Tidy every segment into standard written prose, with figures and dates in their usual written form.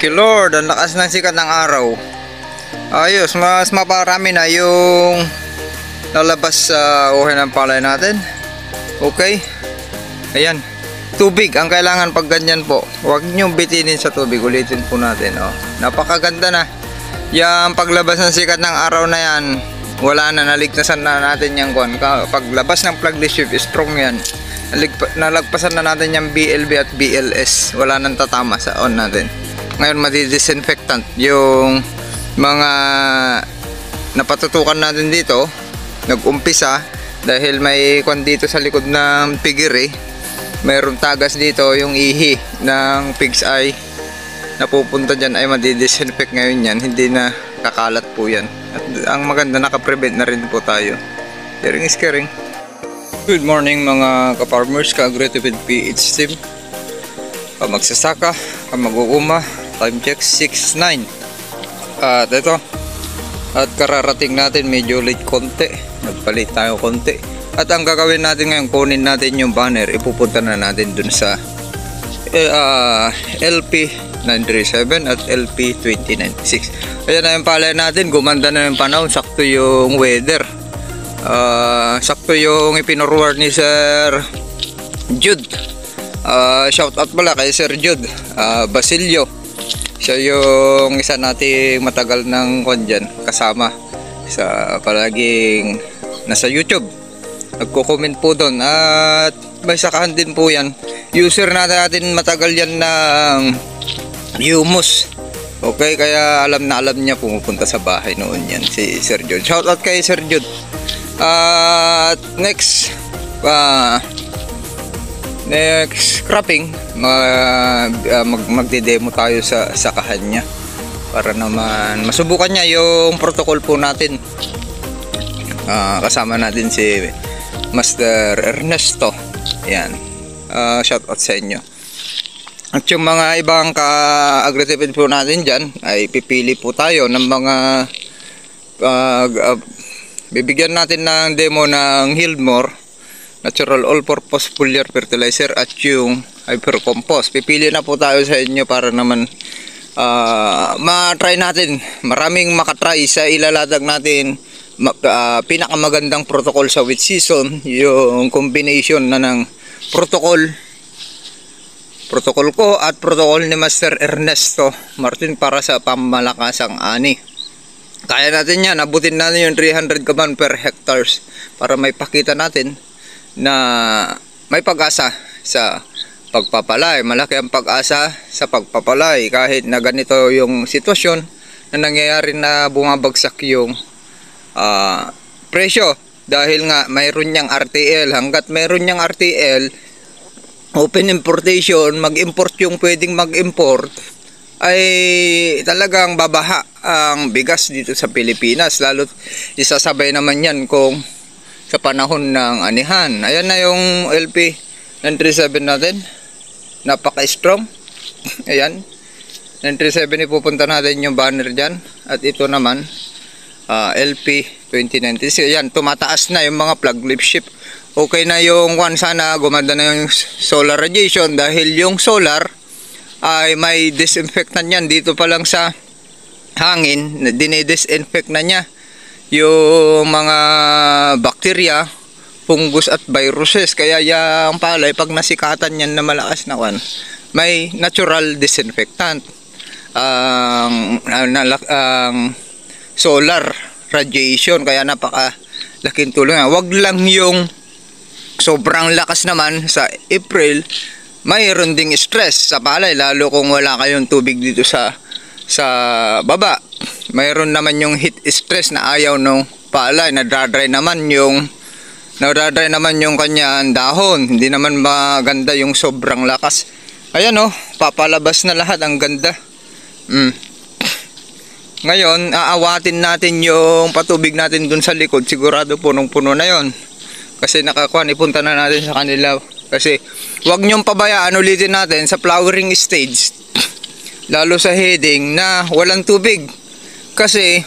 Thank you Lord, ang lakas ng sikat ng araw. Ayos, mas maparami na yung lalabas sa uhay ng palay natin. Okay. Ayan, tubig ang kailangan pag ganyan po. Huwag nyo bitinin sa tubig. Ulitin po natin. Napakaganda na. Yung paglabas ng sikat ng araw na yan, wala na, naligtasan na natin yung kwan. Paglabas ng plug shift, strong yan. Nalagpasan na natin yung BLB at BLS. Wala nang tatama sa on natin. Ngayon madi-disinfectant yung mga napatutukan natin dito. Nag-umpisa dahil may kwan dito sa likod ng pigiri. Mayroong tagas dito, yung ihi ng pig's eye napupunta dyan ay madi-disinfect ngayon yan. Hindi na kakalat po yan. At ang maganda, nakaprevent na rin po tayo. Sharing is caring. Good morning mga ka-farmers, ka-agricultural PH team, magsasaka, mag-uuma. Time check 6:09. At ito, at kararating natin, medyo late konti, nagpalit tayo konti. At ang gagawin natin ngayon, kunin natin yung banner, ipupunta na natin dun sa LP937 at LP2096. Ayan na yung palay natin, gumanda na yung panahon, sakto yung weather. Sakto yung ipinurward ni Sir Jude. Shout out pala kay Sir Jude Basilio. Siya yung isa nating matagal ng dyan, kasama sa palaging nasa YouTube. Nagko-comment po doon at may sakahan din po yan. User natin matagal yan ng humus. Okay, kaya alam na alam niya, pumupunta sa bahay noon yan si Sir Jude. Shout out kay Sir Jude. Next cropping, magde-demo tayo sa sakahan niya para naman masubukan niya yung protocol po natin. Kasama natin si Master Ernesto. Yan. Shout out sa inyo. At yung mga ibang ka-agricultural po natin dyan ay pipili po tayo ng mga bibigyan natin ng demo ng Hildmore Natural All-Purpose Foliar Fertilizer at yung Hyper Compost. Pipili na po tayo sa inyo para naman ma-try natin. Maraming makatry sa ilalatag natin. Pinakamagandang protocol sa wheat season, yung combination na ng protocol ko at protocol ni Master Ernesto Martin para sa pamamakasang ani. Kaya natin yan, abutin natin yung 300 kaban per hectares para may pakita natin na may pag-asa sa pagpapalay. Malaki ang pag-asa sa pagpapalay kahit na ganito yung sitwasyon na nangyayari na bumabagsak yung presyo dahil nga mayroon niyang RTL. Hanggat mayroon niyang RTL, open importation, mag-import yung pwedeng mag-import, ay talagang babaha ang bigas dito sa Pilipinas. Lalo isasabay naman yan kung sa panahon ng anihan. Ayan na yung LP937 natin, napaka-strong. Ayan, 937, ipupunta natin yung banner dyan. At ito naman LP2096. Ayan, tumataas na yung mga plug leaf shift. Okay na yung sana gumanda na yung solar radiation dahil yung solar ay may disinfectant yan. Dito pa lang sa hangin, dinidisinfect na niya yung mga bacteria, fungus at viruses. Kaya yung palay, pag nasikatan yan na malakas na kwan, may natural disinfectant. Ang solar radiation, kaya napakalaking tulong. Wag lang yung sobrang lakas naman sa April. Mayroon ding stress sa palay, lalo kung wala kayong tubig dito sa baba. Mayroon naman yung heat stress na ayaw ng palay, nadadry naman yung kanyang dahon. Hindi naman maganda yung sobrang lakas. Ayan papalabas na lahat, ang ganda. Ngayon, aawatin natin yung patubig natin dun sa likod. Sigurado punong-puno na yon. Kasi nakakuan, ipunta na natin sa kanila. Kasi wag nyong pabayaan, ulitin natin sa flowering stage, lalo sa heading na walang tubig. Kasi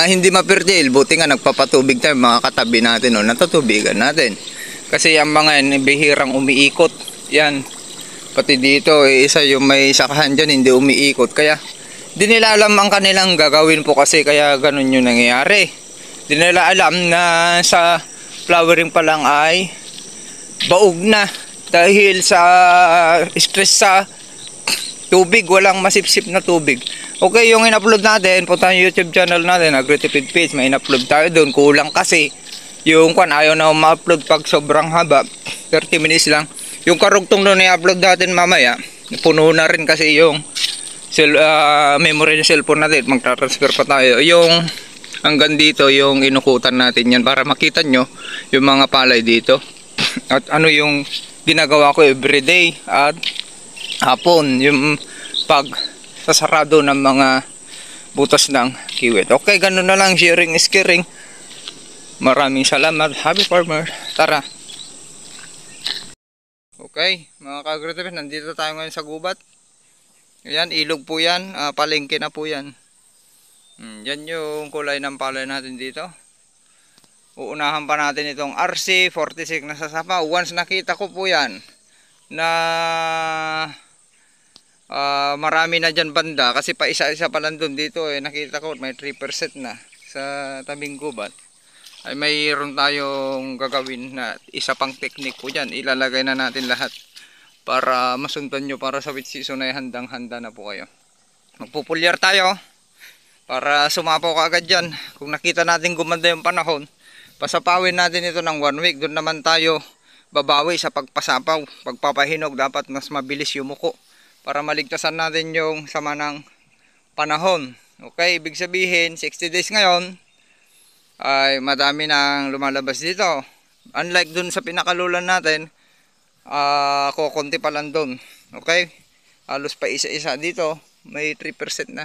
hindi ma-fertile. Buti nga nagpapatubig tayo, mga katabi natin, natutubigan natin. Kasi yung mga yan, bihirang umiikot. Yan, Pati dito, isa yung may sakahan dyan, hindi umiikot. Kaya, di nila alam ang kanilang gagawin po kasi kaya ganun yung nangyayari. Di nila alam na sa flowering pa lang ay baog na. Dahil sa stress sa tubig, walang masipsip na tubig. Okay, yung in-upload natin, punta yung YouTube channel natin, Agritipid Page, may in-upload tayo doon. Kulang kasi yung ayaw na ma-upload pag sobrang haba, 30 minutes lang. Yung karugtong doon i-upload natin mamaya, puno na rin kasi yung memory ng cellphone natin, magta-transfer pa tayo. Yung hanggang dito, yung inukutan natin yan para makita nyo yung mga palay dito. At ano yung ginagawa ko everyday at hapon, yung pag sasarado ng mga butas ng kiwit. Okay, ganun na lang, sharing is caring. Maraming salamat. Happy farmer. Tara. Okay, mga ka-agritipid, nandito tayo ngayon sa gubat. Ayan, ilog po yan, palengke na po yan. Yan yung kulay ng palay natin dito. Uunahan pa natin itong RC46 na sasapa. Once nakita ko po yan na marami na dyan banda, kasi pa isa-isa pa lang dun dito nakita ko may 3% na sa tabing gubat, ay mayroon tayong gagawin na isa pang technique po dyan. Ilalagay na natin lahat para masundan nyo, para sa wheat season ay handang-handa na po kayo. Magpupulyar tayo para sumapaw ka agad dyan. Kung nakita natin gumanda yung panahon, pasapawin natin ito ng 1 week. Doon naman tayo babawi sa pagpasapaw. Pagpapahinog, dapat mas mabilis yumuko para maligtasan natin yung sama ng panahon. Okay, ibig sabihin 60 days ngayon ay madami nang lumalabas dito. Unlike dun sa pinakalulan natin, kukunti pa lang dun. Okay, halos pa isa-isa. Dito may 3% na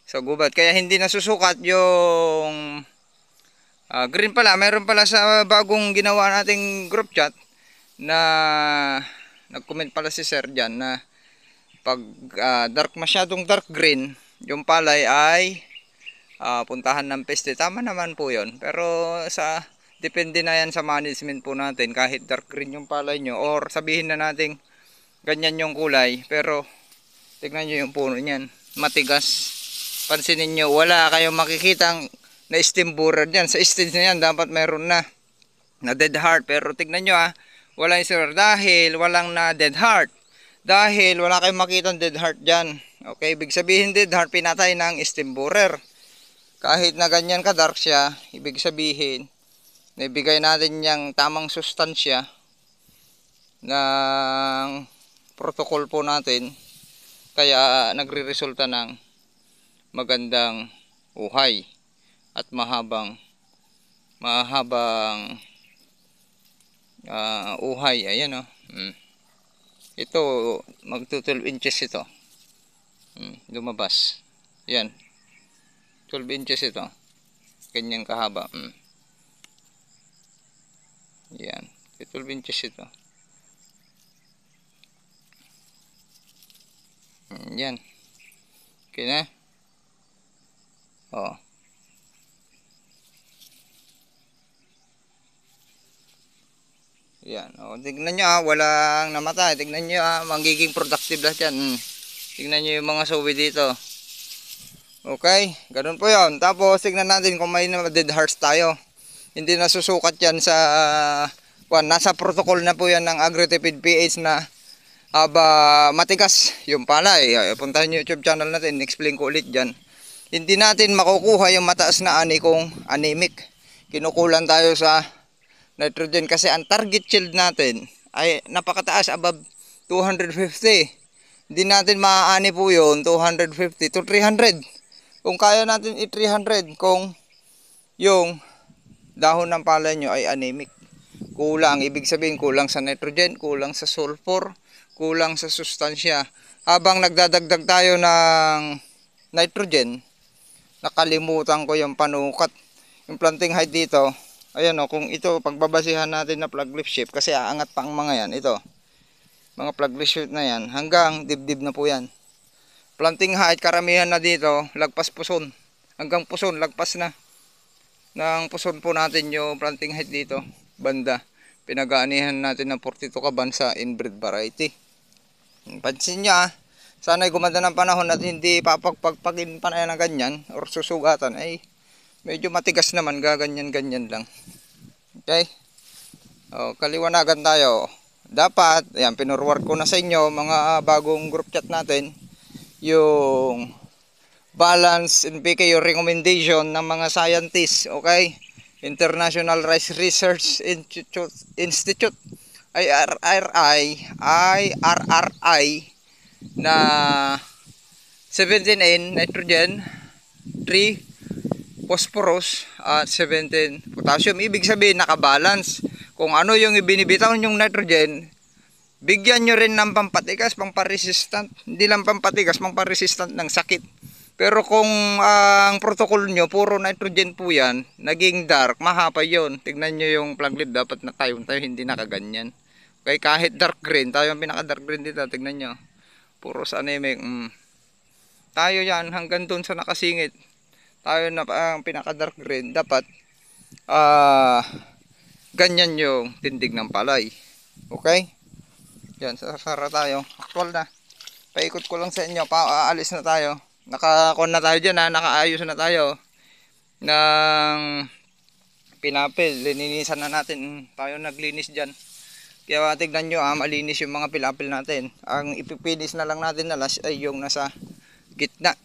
sa gubat, kaya hindi nasusukat yung green pala. Meron pala sa bagong ginawa nating group chat na nag-comment pala si sir dyan na pag masyadong dark green yung palay ay puntahan ng peste. Tama naman po yun, pero depende na yan sa management po natin. Kahit dark green yung palay nyo, or sabihin na natin ganyan yung kulay, pero tignan nyo yung puno nyan, matigas. Pansinin nyo, wala kayong makikitang na stem borer dyan. Sa stage na yan dapat meron na dead heart, pero tignan nyo wala yung sir, dahil walang na dead heart, dahil wala kayong makitang dead heart dyan. Okay, ibig sabihin dead heart, pinatay ng stem borer. Kahit na ganyan ka dark siya, ibig sabihin naibigay natin yung tamang sustansya ng protocol po natin, kaya nagre-resulta ng magandang uhay at mahabang uhay. Ayan ito mag 12 inches ito. Lumabas yan, 12 inches ito, ganyan kahaba. Yan, 12 inches ito. Yan, okay na. Yan, tignan nyo walang namatay. Tignan nyo magiging productive lahat yan. Tignan nyo yung mga suwi dito. Okay, ganun po yon. Tapos tignan natin kung may dead hearts tayo. Hindi nasusukat yan sa nasa protocol na po yan ng Agritipid PH na matigas yung palay. Puntahan nyo YouTube channel natin, explain ko ulit dyan. Hindi natin makukuha yung mataas na ani kung anemic. Kinukulan tayo sa nitrogen kasi ang target yield natin ay napakataas, above 250. Hindi natin maaani po yun, 250 to 300. Kung kaya natin i-300 kung yung dahon ng palay nyo ay anemic. Kulang, ibig sabihin kulang sa nitrogen, kulang sa sulfur, kulang sa sustansya. Habang nagdadagdag tayo ng nitrogen, nakalimutan ko yung panukat. Yung planting height dito, ayan kung ito pagbabasihan natin na plug leaf shape, kasi aangat pa ang mga yan, ito mga plug leaf shape na yan, hanggang dibdib na po yan. Planting height, karamihan na dito lagpas puson, hanggang puson, lagpas na ng puson po natin yung planting height dito banda. Pinag-aanihan natin ng 42 kaban sa inbred variety. Pansin nyo sana'y gumanda ng panahon at hindi papagpagpagin pa na ng ganyan or susugatan ay medyo matigas naman, gaganyan-ganyan lang. Okay? O, kaliwanagan tayo. Dapat, ayan, pinurward ko na sa inyo mga bagong group chat natin yung balance NPK yung recommendation ng mga scientists, okay? International Rice Research Institute IRRI na 17N nitrogen, 3 phosphorus at 17 potassium. Ibig sabihin nakabalance. Kung ano yung ibinibitaw yung nitrogen, bigyan nyo rin ng pampatigas, pamparesistant. Hindi lang pampatigas, pamparesistant ng sakit. Pero kung ang protocol nyo puro nitrogen po yan, naging dark, mahaba yon. Tignan nyo yung plug leaf, dapat na tayo hindi nakaganyan. Okay, kahit dark green, tayo ang pinaka dark green dito, tignan nyo. Puro sa anemic. Tayo yan hanggang dun sa nakasingit. Tayo na ang pinaka dark green, dapat ganyan yung tindig ng palay. Okay? Yan, sasara tayo. Actual na. Paikot ko lang sa inyo, aalis na tayo. Nakakon na tayo dyan nakaayos na tayo ng pinapil. Lininisan na natin. Tayo naglinis dyan. Kaya tignan nyo malinis yung mga pilapil natin. Ang ipipinis na lang natin na last ay yung nasa gitna.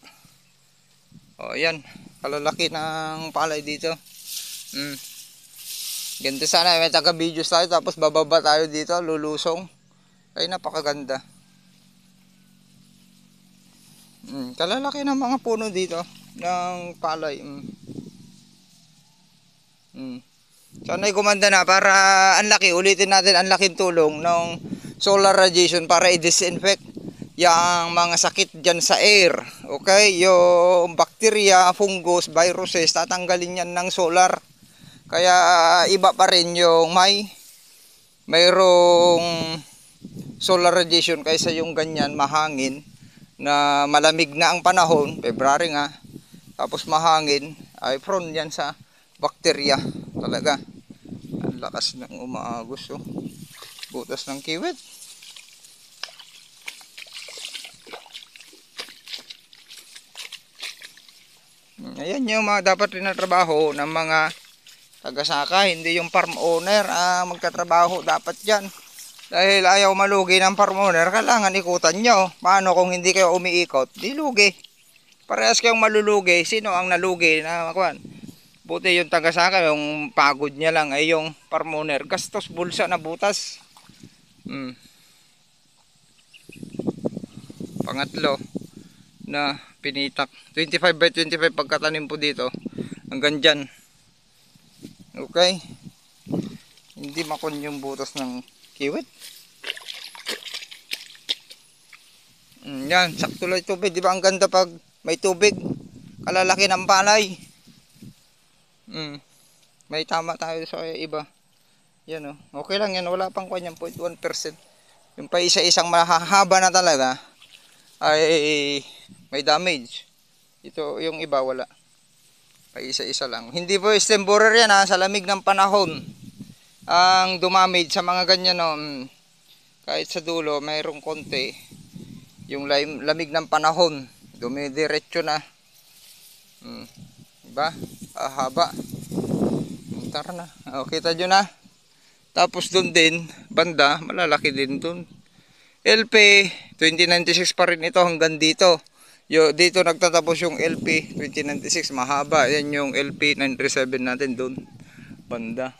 O yan, kalalaki ng palay dito. Ganito sana, may taga videos tayo tapos bababa tayo dito, lulusong. Ay napakaganda. Kalalaki ng mga puno dito ng palay. Sana'y gumanda na para ang laki, ulitin natin ang laking tulong ng solar radiation para i-disinfect yung mga sakit dyan sa air. Okay? Yung bacteria, fungus, viruses, tatanggalin yan ng solar. Kaya iba pa rin yung mayroong solar radiation kaysa yung ganyan mahangin na malamig na ang panahon, February nga, tapos mahangin, ay prone yan sa bacteria talaga. Ang lakas ng umaagos butas ng kiwit. Ayan yung mga dapat rin na trabaho ng mga tagasaka, hindi yung farm owner magkatrabaho dapat dyan. Dahil ayaw malugi ng farm owner, kailangan ikutan nyo. Paano kung hindi kayo umiikot? Di lugi. Parehas kayong malulugi. Sino ang nalugi na makuhan? Buti yung tagasaka, yung pagod niya lang ay yung farm owner. Gastos bulsa na butas. Pangatlo na pinitak. 25 by 25 pagkatanim po dito. Hanggang dyan. Okay? Hindi makon yung butas ng kiwit. Yan, sakto lang tubig. Di ba ang ganda pag may tubig? Kalalaki ng palay. May tama tayo sa iba. Yan okay lang yan. Wala pang kanyang 0.1%. Yung pa isa-isang mahahaba na talaga ay may damage. Ito yung iba wala. Pa isa-isa lang. Hindi po temporary yan sa lamig ng panahon. Ang dumamage sa mga ganyan kahit sa dulo mayroong konti. Yung lamig ng panahon dumidiretso na. Diba? Haba. Tara na. Kita nyo na. Tapos dun din, banda, malalaki din dun. LP 2096 pa rin ito hanggang dito. Dito nagtatapos yung LP 2096, mahaba. Yan yung LP 937 natin dun. Banda.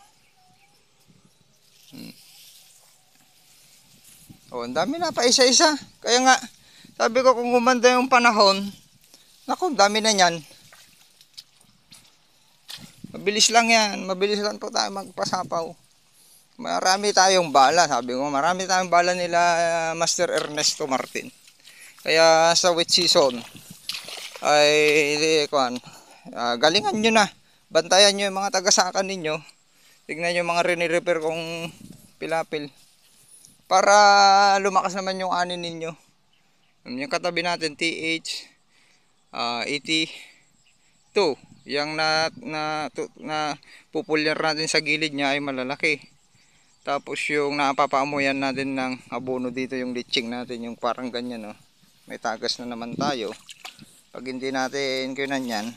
Ang dami na pa isa-isa. Kaya nga, sabi ko kung gumanda yung panahon, naku, dami na yan. Mabilis lang yan. Mabilis lang po tayo magpasapaw. Marami tayong bala. Sabi ko, marami tayong bala nila Master Ernesto Martin. Kaya sa wet season, ay galingan nyo na. Bantayan nyo yung mga tagasakan ninyo. Tignan nyo yung mga rini-repair kong pilapil. Para lumakas naman yung anin ninyo. Yung katabi natin, TH 82. Yung na pupulyer natin sa gilid niya ay malalaki. Tapos yung napapaamuyan natin ng abono dito, yung leaching natin, yung parang ganyan, oh. May tagas na naman tayo. Pag hindi natin kinan yan,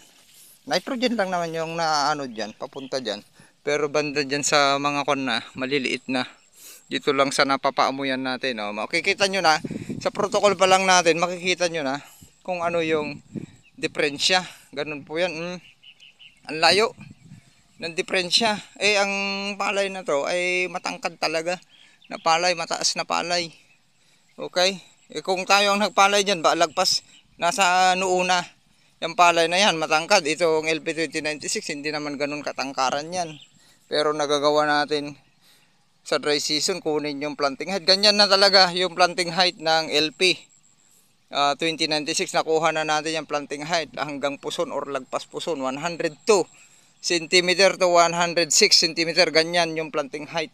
nitrogen lang naman yung naano dyan, papunta dyan. Pero banda dyan sa mga kon na, maliliit na. Dito lang sa napapaamuyan natin, oh. Makikita nyo na, sa protocol pa lang natin, makikita nyo na kung ano yung diferensya. Ganun po yan. Ang layo ng diferensya. Ang palay na to ay matangkad talaga na palay, mataas na palay. Okay? Kung tayo ang nagpalay dyan, lagpas nasa nuuna yung palay na yan, matangkad. Itong LP2096 hindi naman ganun katangkaran yan, pero nagagawa natin sa dry season kunin yung planting height. Ganyan na talaga yung planting height ng LP 2096. Nakuha na natin yung planting height hanggang puson or lagpas puson, 102 cm to 106 cm. Ganyan yung planting height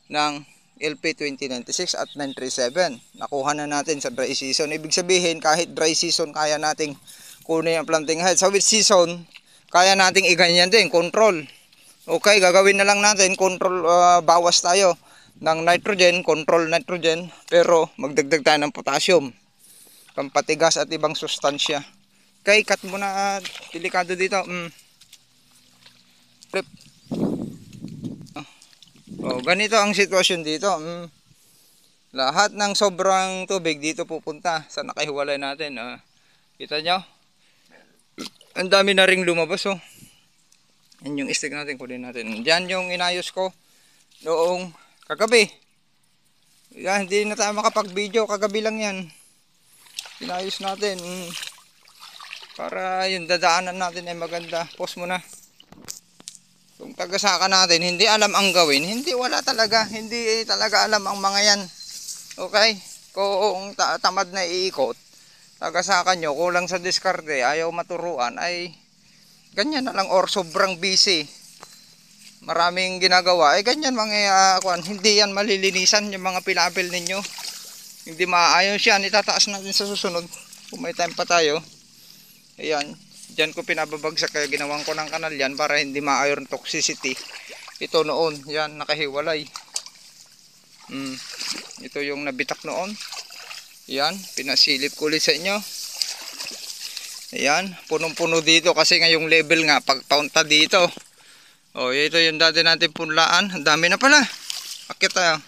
ng LP2096 at 937. Nakuha na natin sa dry season. Ibig sabihin, kahit dry season kaya nating kunin ang planting height. Sa wet season, kaya nating iganyan din, control. Okay, gagawin na lang natin, control, bawas tayo ng nitrogen, control nitrogen, pero magdagdag tayo ng potassium, pampatigas at ibang sustansya. Okay, cut muna, delikado dito. Flip. Ganito ang sitwasyon dito. Lahat ng sobrang tubig dito pupunta sa nakahiwalay natin. Kita nyo? Ang dami na ring lumabas, oh. Yan yung stick natin, kunin natin. Diyan yung inayos ko noong kagabi. Yan, hindi na tayo makapag-video. Kagabi lang yan. Inayos natin. Para yung dadaanan natin ay maganda. Pause muna. Kung tagasaka natin, hindi alam ang gawin, hindi, wala talaga, hindi talaga alam ang mga yan. Okay? Kung tamad na iikot, tagasaka nyo, kulang sa diskarte, ayaw maturuan, ay ganyan na lang, or sobrang busy, maraming ginagawa, ay ganyan mga hindi yan malilinisan yung mga pilapil ninyo. Hindi maayos yan, itataas natin sa susunod kung may time pa tayo. Ayan. Diyan ko pinababagsak, kaya ginawan ko ng kanal yan para hindi ma-iron toxicity. Ito noon, yan, nakahiwalay. Ito yung nabitak noon. Yan, pinasilip ko ulit sa inyo. Ayan, punong-puno dito kasi ngayong level nga, pagpaunta dito. Ito yung dati natin punlaan. Ang dami na pala. Akit tayo.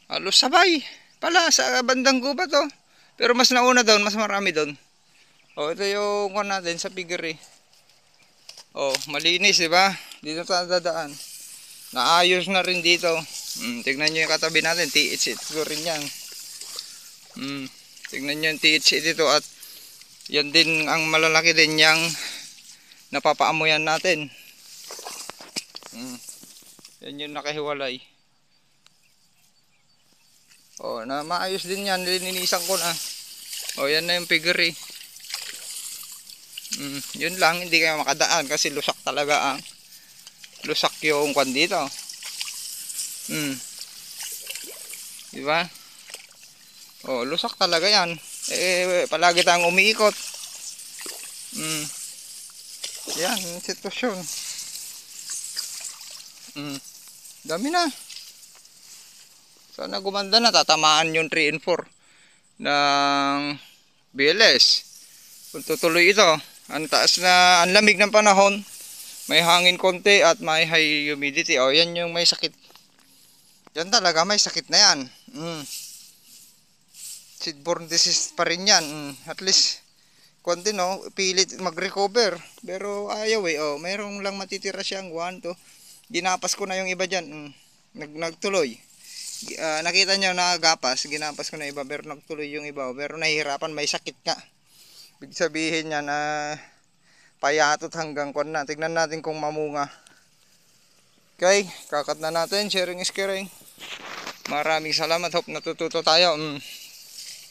Halos sabay pala sa bandang gubat, oh. Pero mas nauna doon, mas marami doon. Ito yung kung natin sa figure, malinis, diba? Dito tayo dadaan. Naayos na rin dito. Tignan nyo yung katabi natin, THC ito rin yan. Tignan nyo yung THC dito, at yan din ang malalaki din yung napapaamuyan natin. Yan yung nakahiwalay. Na maayos din yan, lininisan ko na. Yan na yung figure. Yun lang, hindi kayo makadaan kasi lusak talaga ang lusak yung kwan dito. Diba? Lusak talaga yan. Palagi tayong umiikot. Yan, sitwasyon. Dami na. Sana gumanda na, tatamaan yung 3 and 4 ng BLS. Kung tutuloy ito, ang taas na, ang lamig ng panahon, may hangin konti at may high humidity. Yan yung may sakit. Yan talaga, may sakit na yan. Seedborne disease pa rin yan. At least, konti, no, pilit mag-recover. Pero ayaw, mayroong lang matitira siyang 1, 2. Ginapas ko na yung iba dyan. Nagtuloy. Nakita nyo na gapas, ginapas ko na iba, pero nagtuloy yung iba. Pero nahihirapan, may sakit nga. Ibig sabihin niya na payatot hanggang kon na. Tignan natin kung mamunga. Okay, kakat na natin. Sharing is caring. Maraming salamat. Hope natututo tayo.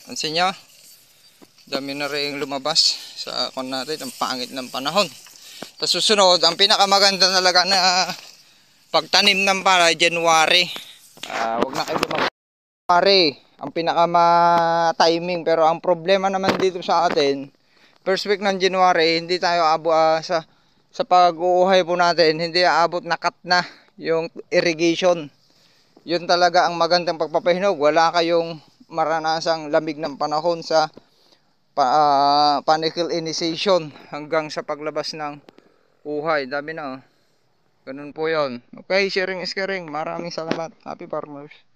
Pansin nyo, dami na rin lumabas sa kon natin. Ang pangit ng panahon. Tapos susunod, ang pinakamaganda talaga na pagtanim ng palay, January. Huwag na kayo lumabas. January, ang pinakama-timing. Pero ang problema naman dito sa atin, first week ng January, hindi tayo sa pag-uuhay po natin, hindi aabot na cut na yung irrigation. Yun talaga ang magandang pagpapahinog. Wala kayong maranasang lamig ng panahon sa panicle initiation hanggang sa paglabas ng uhay. Dami na oh. Ganun po yon. Okay, sharing is caring. Maraming salamat. Happy farmers.